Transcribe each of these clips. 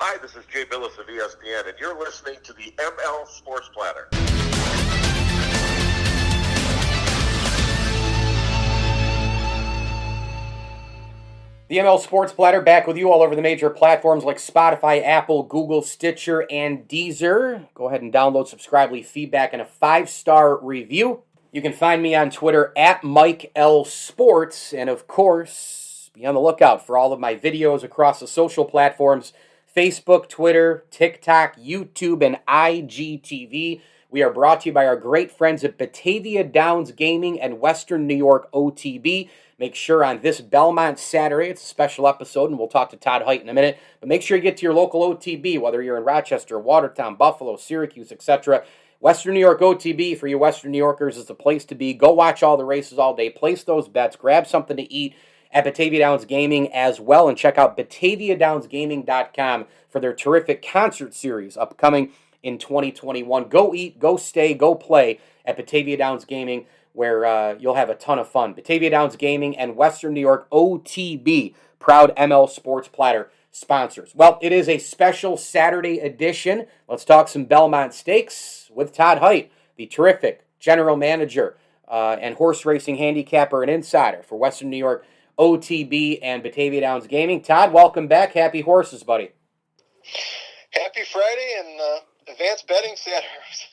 Hi, this is Jay Billis of ESPN, and you're listening to the ML Sports Platter. The ML Sports Platter back with you all over the major platforms like Spotify, Apple, Google, Stitcher, and Deezer. Go ahead and download, subscribe, leave feedback, and a 5-star review. You can find me on Twitter at Mike L Sports, and of course, be on the lookout for all of my videos across the social platforms: Facebook, Twitter, TikTok, YouTube, and IGTV. We are brought to you by our great friends at Batavia Downs Gaming and Western New York OTB. Make sure on this Belmont Saturday, it's a special episode, and we'll talk to Todd Haight in a minute, but make sure you get to your local OTB, whether you're in Rochester, Watertown, Buffalo, Syracuse, etc. Western New York OTB, for you Western New Yorkers, is the place to be. Go watch all the races all day, place those bets, grab something to eat at Batavia Downs Gaming as well, and check out BataviaDownsGaming.com for their terrific concert series upcoming in 2021. Go eat, go stay, go play at Batavia Downs Gaming, where you'll have a ton of fun. Batavia Downs Gaming and Western New York OTB, proud ML Sports Platter sponsors. Well, it is a special Saturday edition. Let's talk some Belmont Stakes with Todd Haight, the terrific general manager and horse racing handicapper and insider for Western New York OTB and Batavia Downs Gaming. Todd, welcome back. Happy horses, buddy. Happy Friday and advanced betting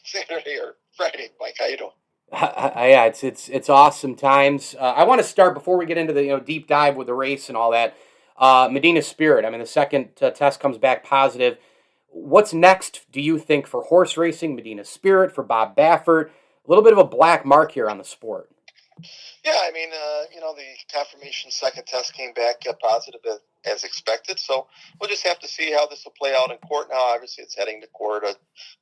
Saturday or Friday, Mike. How you doing? Yeah, it's awesome times. I want to start before we get into the deep dive with the race and all that. Medina Spirit. I mean, the second test comes back positive. What's next, do you think, for horse racing? Medina Spirit, for Bob Baffert. A little bit of a black mark here on the sport. Yeah, I mean, the confirmation second test came back positive as expected. So we'll just have to see how this will play out in court. Now, obviously, it's heading to court.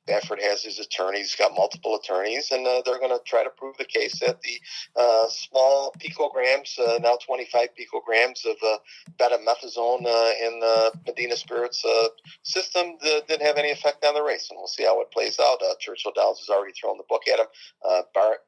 Baffert has his attorneys. He's got multiple attorneys, and they're going to try to prove the case that the small picograms, now 25 picograms of betamethasone in Medina Spirit's system didn't have any effect on the race. And we'll see how it plays out. Churchill Downs has already thrown the book at him,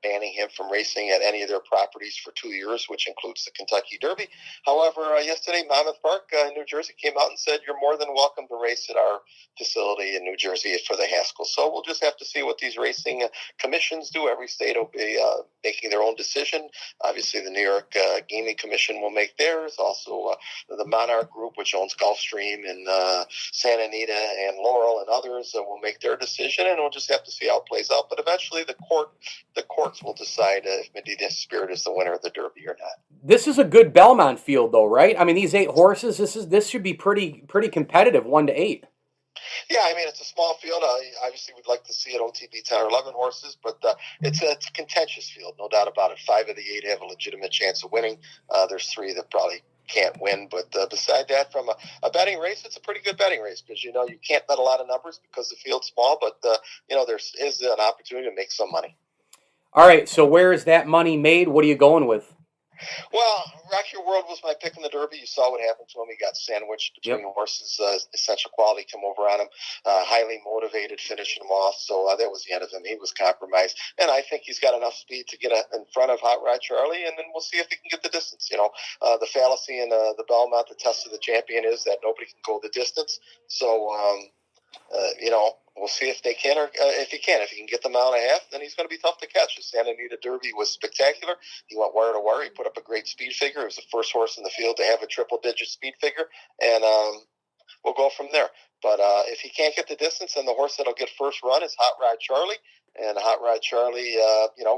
banning him from racing at any of their properties for 2 years, which includes the Kentucky Derby. However, yesterday, Monmouth Park in New Jersey came out and said, you're more than welcome to race at our facility in New Jersey for the Haskell. So we'll just have to see what these racing commissions do. Every state will be making their own decision. Obviously, the New York Gaming Commission will make theirs. Also, the Monarch Group, which owns Gulfstream and Santa Anita and Laurel and others, will make their decision, and we'll just have to see how it plays out. But eventually, the courts will decide if Medina Spirit is the winner of the Derby or not. This is a good Belmont field, though, right? I mean, these 8 horses. This should be pretty competitive, 1-8. Yeah, I mean, it's a small field. Obviously, we'd like to see it OTB 10 or 11 horses, but it's a contentious field, no doubt about it. 5 of the 8 have a legitimate chance of winning. There's 3 that probably can't win, but beside that, from a betting race, it's a pretty good betting race because, you can't bet a lot of numbers because the field's small, but, there is an opportunity to make some money. All right, so where is that money made? What are you going with? Well, Rock Your World was my pick in the Derby. You saw what happened to him. He got sandwiched between horses. Essential Quality came over on him, highly motivated, finishing him off. So that was the end of him. He was compromised. And I think he's got enough speed to get in front of Hot Rod Charlie, and then we'll see if he can get the distance. The fallacy in the Belmont, the test of the champion, is that nobody can go the distance. So, we'll see if they can, or if he can. If he can get the mile and a half, then he's going to be tough to catch. The Santa Anita Derby was spectacular. He went wire to wire. He put up a great speed figure. He was the first horse in the field to have a triple-digit speed figure, and we'll go from there. But if he can't get the distance, then the horse that'll get first run is Hot Rod Charlie. And Hot Rod Charlie,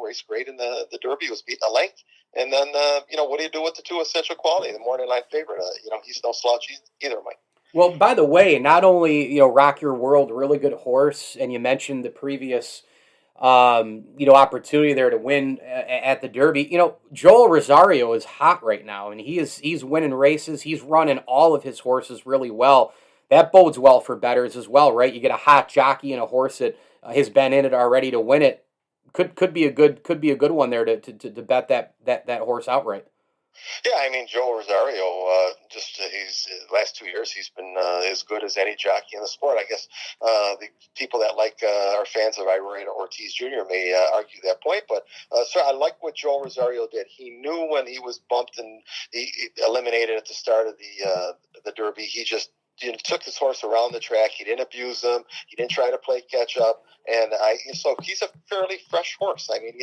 raced great in the Derby. He was beating a length. And then, what do you do with the 2 Essential Quality, the morning line favorite? He's no slouch either, Mike. Well, by the way, not only, Rock Your World, really good horse, and you mentioned the previous, opportunity there to win at the Derby. Joel Rosario is hot right now, and he's winning races. He's running all of his horses really well. That bodes well for bettors as well, right? You get a hot jockey and a horse that has been in it already to win it. Could be a good one there to bet that horse outright. Yeah, I mean, Joe Rosario, he's last 2 years, he's been as good as any jockey in the sport. I guess the people that are fans of Irene Ortiz Jr. may argue that point, but so I like what Joe Rosario did. He knew when he was bumped and he eliminated at the start of the Derby. He just took his horse around the track. He didn't abuse him. He didn't try to play catch up. And so he's a fairly fresh horse. I mean,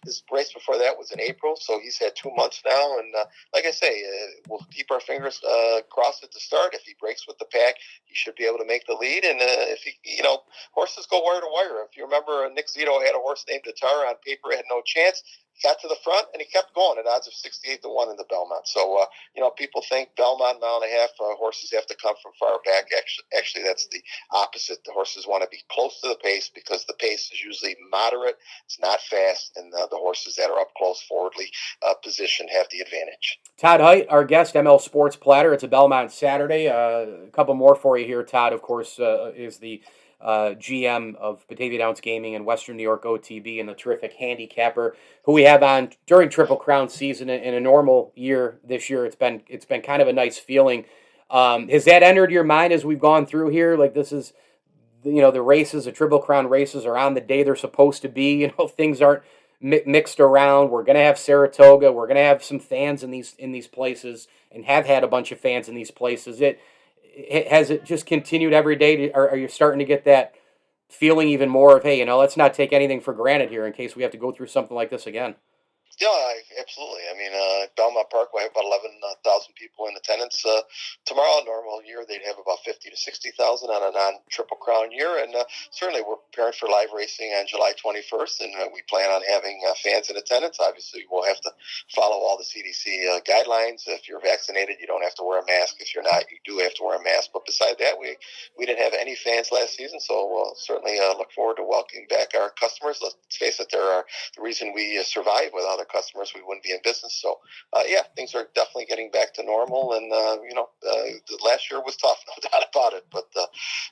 his race before that was in April, so he's had 2 months now. And like I say, we'll keep our fingers crossed at the start. If he breaks with the pack, he should be able to make the lead. And if he, horses go wire to wire. If you remember, Nick Zito had a horse named Atara. On paper, had no chance. Got to the front, and he kept going at odds of 68-1 in the Belmont. So, people think Belmont, mile and a half, horses have to come from far back. Actually, that's the opposite. The horses want to be close to the pace because the pace is usually moderate. It's not fast, and the horses that are up close, forwardly positioned have the advantage. Todd Haight, our guest, ML Sports Platter. It's a Belmont Saturday. A couple more for you here. Todd, of course, is the GM of Batavia Downs Gaming in Western New York OTB, and the terrific handicapper who we have on during Triple Crown season. In a normal year this year, it's been kind of a nice feeling. Has that entered your mind as we've gone through here? Like, this is, the races, the Triple Crown races are on the day they're supposed to be. Things aren't mixed around. We're going to have Saratoga. We're going to have some fans in these places, and have had a bunch of fans in these places. Has it just continued every day? Are you starting to get that feeling even more of, hey, let's not take anything for granted here in case we have to go through something like this again? Yeah, absolutely. I mean, Belmont Park will have about 11,000 people in attendance tomorrow. Normal year, they'd have about 50 to 60,000 on a non-Triple Crown year. And certainly we're preparing for live racing on July 21st, and we plan on having fans in attendance. Obviously, we'll have to follow all the CDC guidelines. If you're vaccinated, you don't have to wear a mask. If you're not, you do have to wear a mask. But beside that, we didn't have any fans last season, so we'll certainly look forward to welcoming back our customers. Let's face it, they're the reason we survive. Without our customers, we wouldn't be in business. So things are definitely getting back to normal. And the last year was tough, no doubt about it, but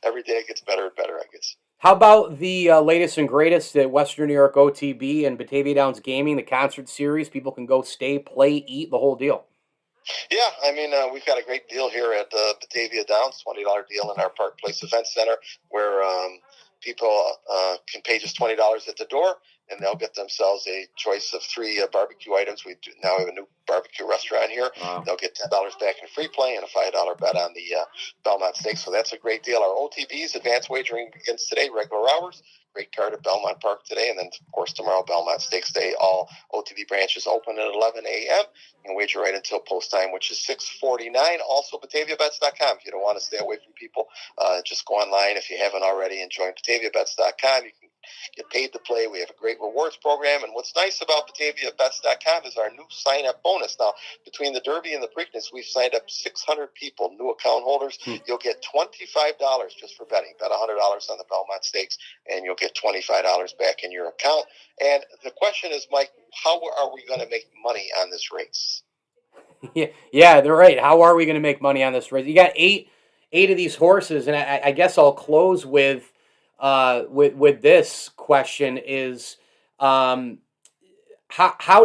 every day it gets better and better, I guess. How about the latest and greatest at Western New York OTB and Batavia Downs Gaming, the concert series? People can go, stay, play, eat, the whole deal. Yeah, I mean, we've got a great deal here at Batavia Downs, $20 deal in our Park Place Event Center, where people can pay just $20 at the door, and they'll get themselves a choice of 3 barbecue items. We now have a new barbecue restaurant here. Wow. They'll get $10 back in free play and a $5 bet on the Belmont Stakes. So that's a great deal. Our OTBs, advanced wagering, begins today, regular hours. Great card at Belmont Park today. And then, of course, tomorrow, Belmont Stakes Day. All OTB branches open at 11 a.m. You can wager right until post time, which is 6:49. Also, BataviaBets.com. If you don't want to stay away from people, just go online if you haven't already and join BataviaBets.com. You can get paid to play. We have a great rewards program. And what's nice about BataviaBets.com is our new sign-up bonus. Now, between the Derby and the Preakness, we've signed up 600 people, new account holders. You'll get $25 just for betting. Bet $100 on the Belmont Stakes, and you'll get $25 back in your account. And the question is, Mike, how are we going to make money on this race? Yeah, they're right. How are we going to make money on this race? You got eight of these horses, and I guess I'll close with this question is, how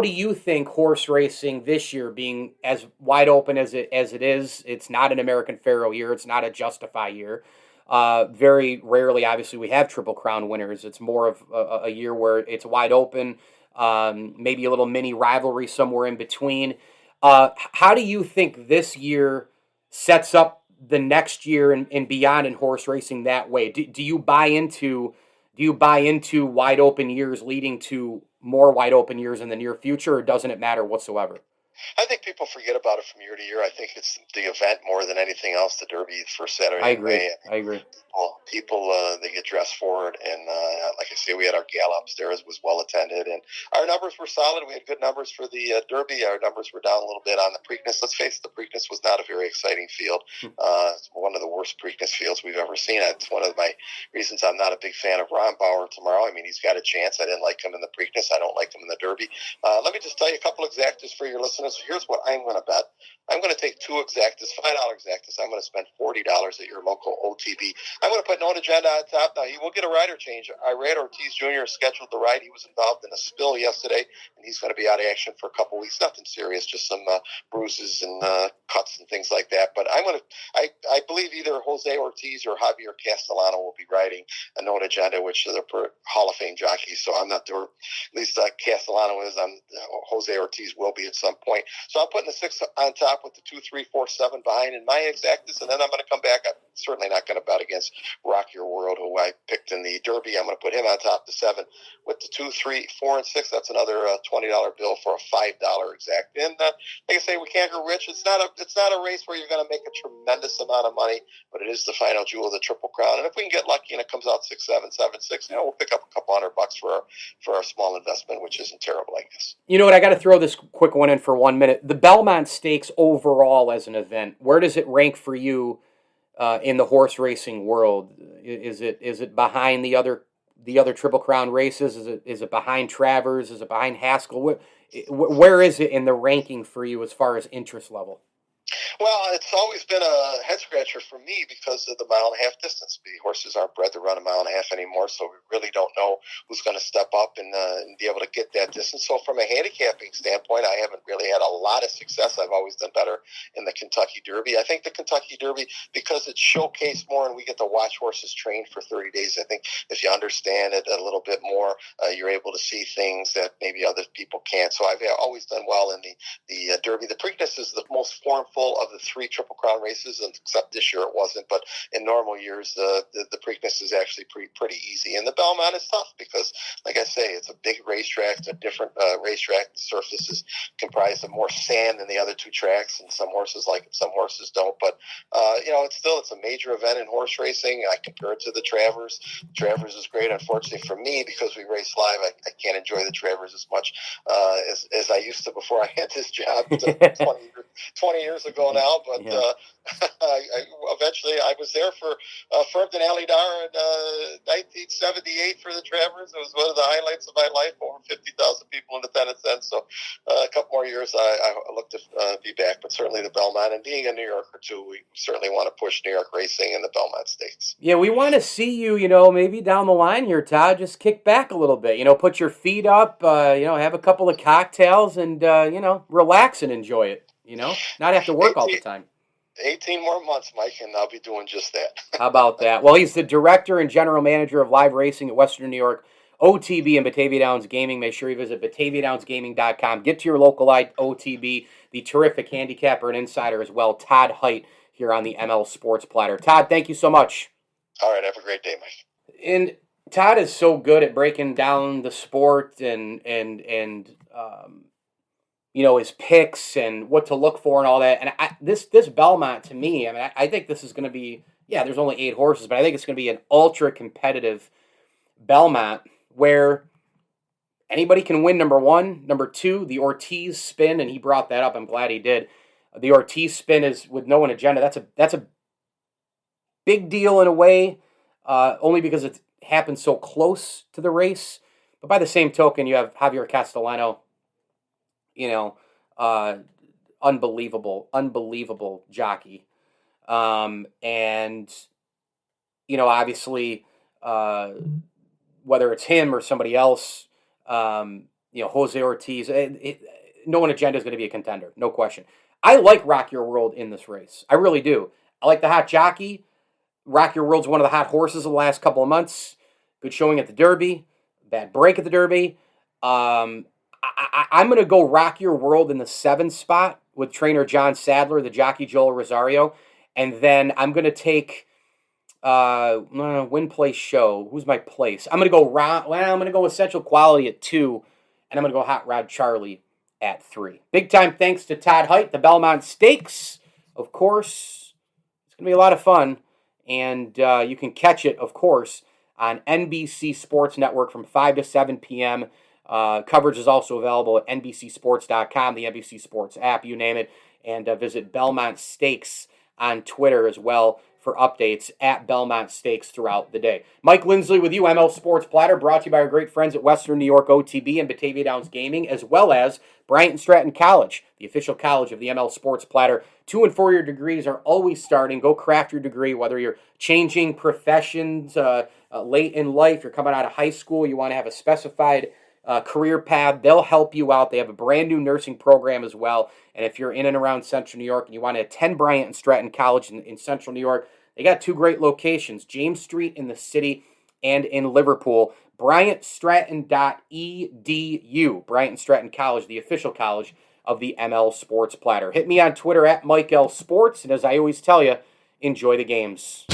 do you think horse racing this year, being as wide open as it is? It's not an American Pharoah year. It's not a Justify year. Very rarely, obviously, we have Triple Crown winners. It's more of a year where it's wide open, maybe a little mini rivalry somewhere in between. How do you think this year sets up the next year and beyond in horse racing that way? Do you buy into wide open years leading to more wide open years in the near future, or doesn't it matter whatsoever? I think people forget about it from year to year. I think it's the event more than anything else. The Derby for Saturday. I agree. People they get dressed for it, and like I say, we had our gala upstairs, was well attended, and our numbers were solid. We had good numbers for the Derby. Our numbers were down a little bit on the Preakness. Let's face it, the Preakness was not a very exciting field. It's one of the worst Preakness fields we've ever seen. It's one of my reasons I'm not a big fan of Ron Bauer tomorrow. I mean, he's got a chance. I didn't like him in the Preakness. I don't like him in the Derby. Let me just tell you a couple exactas for your listeners. Here's what I'm going to bet. I'm going to take 2 exactas, $5 exactas. I'm going to spend $40 at your local OTB. I'm going to put Known Agenda on top. Now, he will get a rider change. Irad Ortiz Jr. scheduled the ride. He was involved in a spill yesterday, and he's going to be out of action for a couple weeks. Nothing serious, just some bruises and cuts and things like that. But I believe either Jose Ortiz or Javier Castellano will be riding a Known Agenda, which is a Hall of Fame jockey. So I'm not there. At least Castellano is. Jose Ortiz will be at some point. point. So I'm putting the 6 on top with the 2, 3, 4, 7 behind in my exactus, and then I'm going to come back. I'm certainly not going to bet against Rock Your World, who I picked in the Derby. I'm going to put him on top the 7 with the 2, 3, 4, and 6. That's another $20 bill for a $5 exact. And like I say, we can't go rich. It's not a race where you're going to make a tremendous amount of money, but it is the final jewel of the Triple Crown. And if we can get lucky and it comes out 6, 7, 7, 6, we'll pick up a couple $100 for our small investment, which isn't terrible, I guess. You know what? I got to throw this quick one in for 1 minute. The Belmont Stakes overall as an event, where does it rank for you in the horse racing world? Is it behind the other Triple Crown races? Is it behind Travers? Is it behind Haskell? Where is it in the ranking for you as far as interest level? Well, it's always been a head scratcher for me because of the mile-and-a-half distance. The horses aren't bred to run a mile-and-a-half anymore, so we really don't know who's going to step up and be able to get that distance. So from a handicapping standpoint, I haven't really had a lot of success. I've always done better in the Kentucky Derby. I think the Kentucky Derby, because it's showcased more and we get to watch horses train for 30 days, I think if you understand it a little bit more, you're able to see things that maybe other people can't. So I've always done well in the Derby. The Preakness is the most formful of the 3 Triple Crown races, and except this year it wasn't. But in normal years, the Preakness is actually pretty easy. And the Belmont is tough because, like I say, it's a big racetrack. It's a different racetrack. The surface is comprised of more sand than the other 2 tracks, and some horses like it, some horses don't. But it's a major event in horse racing. I compare it to the Travers. Travers is great. Unfortunately for me, because we race live, I can't enjoy the Travers as much as I used to before I had this job 20 years ago now. But eventually I was there for Ferguson Alidar in 1978 for the Travers. It was one of the highlights of my life. Over 50,000 people in attendance then. So a couple more years I look to be back. But certainly the Belmont, and being a New Yorker too, we certainly want to push New York racing in the Belmont Stakes. Yeah, we want to see you, maybe down the line here, Todd, just kick back a little bit, put your feet up, have a couple of cocktails and, relax and enjoy it, not have to work all the time. 18 more months, Mike, and I'll be doing just that. How about that? Well, he's the director and general manager of live racing at Western New York, OTB, and Batavia Downs Gaming. Make sure you visit BataviaDownsGaming.com. Get to your local OTB, the terrific handicapper and insider as well, Todd Haight, here on the ML Sports Platter. Todd, thank you so much. All right, have a great day, Mike. And Todd is so good at breaking down the sport and his picks and what to look for and all that. And this Belmont, to me, I think this is going to be, there's only 8 horses, but I think it's going to be an ultra competitive Belmont where anybody can win, number 1. Number 2, the Ortiz spin, and he brought that up. I'm glad he did. The Ortiz spin is with no agenda. That's a big deal in a way, only because it happened so close to the race. But by the same token, you have Javier Castellano, unbelievable jockey. And, obviously, whether it's him or somebody else, Jose Ortiz, no agenda is going to be a contender, no question. I like Rock Your World in this race. I really do. I like the hot jockey. Rock Your World's one of the hot horses of the last couple of months. Good showing at the Derby. Bad break at the Derby. I'm going to go Rock Your World in the 7th spot with trainer John Sadler, the jockey Joel Rosario. And then I'm going to take win, place, show. Who's my place? I'm going to go Essential Quality at 2. And I'm going to go Hot Rod Charlie at 3. Big time thanks to Todd Haight, the Belmont Stakes. Of course, it's going to be a lot of fun. And you can catch it, of course, on NBC Sports Network from 5 to 7 p.m. Coverage is also available at NBCSports.com, the NBC Sports app, you name it. And visit Belmont Stakes on Twitter as well for updates at Belmont Stakes throughout the day. Mike Lindsley with you, ML Sports Platter, brought to you by our great friends at Western New York OTB and Batavia Downs Gaming, as well as Bryant and Stratton College, the official college of the ML Sports Platter. 2- and 4-year degrees are always starting. Go craft your degree, whether you're changing professions late in life, you're coming out of high school, you want to have a specified career path. They'll help you out. They have a brand new nursing program as well. And if you're in and around Central New York and you want to attend Bryant and Stratton College in Central New York, they got 2 great locations, James Street in the city and in Liverpool. BryantStratton.edu. Bryant and Stratton College, the official college of the ML Sports Platter. Hit me on Twitter at Mike L Sports, and as I always tell you, enjoy the games.